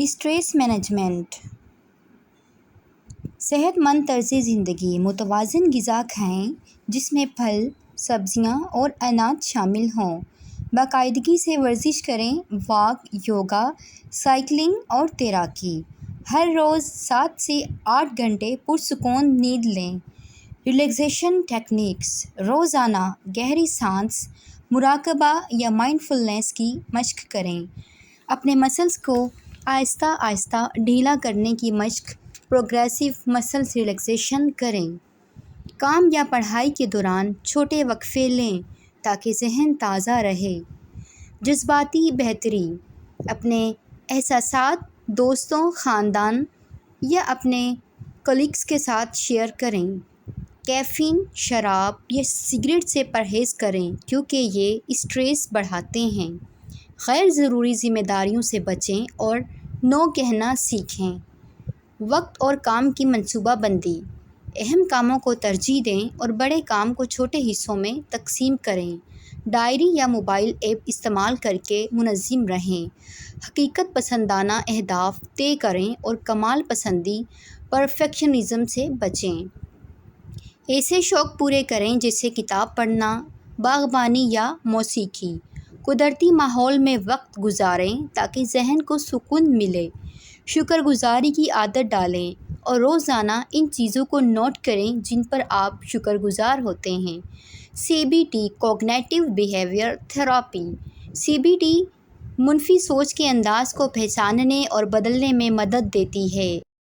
Stress management. صحت مند طرز زندگی۔ متوازن غذا کھائیں جس میں پھل، سبزیاں اور اناج شامل ہوں۔ باقاعدگی سے ورزش کریں، واک، یوگا، سائیکلنگ اور تیراکی۔ ہر روز 7 سے 8 گھنٹے پرسکون نیند لیں۔ Relaxation techniques. روزانہ گہری سانس، مراقبہ یا مائنڈفلنس کی مشق کریں۔ اپنے مسلز کو آہستہ آہستہ ڈھیلا کرنے کی مشق، پروگریسو مسل ریلیکسیشن کریں۔ کام یا پڑھائی کے دوران چھوٹے وقفے لیں تاکہ ذہن تازہ رہے۔ جذباتی بہتری۔ اپنے احساسات دوستوں، خاندان یا اپنے کولیگز کے ساتھ شیئر کریں۔ کیفین، شراب یا سگریٹ سے پرہیز کریں کیونکہ یہ اسٹریس بڑھاتے ہیں۔ غیر ضروری ذمہ داریوں سے بچیں اور نو کہنا سیکھیں۔ وقت اور کام کی منصوبہ بندی۔ اہم کاموں کو ترجیح دیں اور بڑے کام کو چھوٹے حصوں میں تقسیم کریں۔ ڈائری یا موبائل ایپ استعمال کرکے منظم رہیں۔ حقیقت پسندانہ اہداف طے کریں اور کمال پسندی، پرفیکشنزم سے بچیں۔ ایسے شوق پورے کریں جیسے کتاب پڑھنا، باغبانی یا موسیقی۔ قدرتی ماحول میں وقت گزاریں تاکہ ذہن کو سکون ملے۔ شکر گزاری کی عادت ڈالیں اور روزانہ ان چیزوں کو نوٹ کریں جن پر آپ شکر گزار ہوتے ہیں۔ CBT cognitive behaviour therapy. CBT منفی سوچ کے انداز کو پہچاننے اور بدلنے میں مدد دیتی ہے۔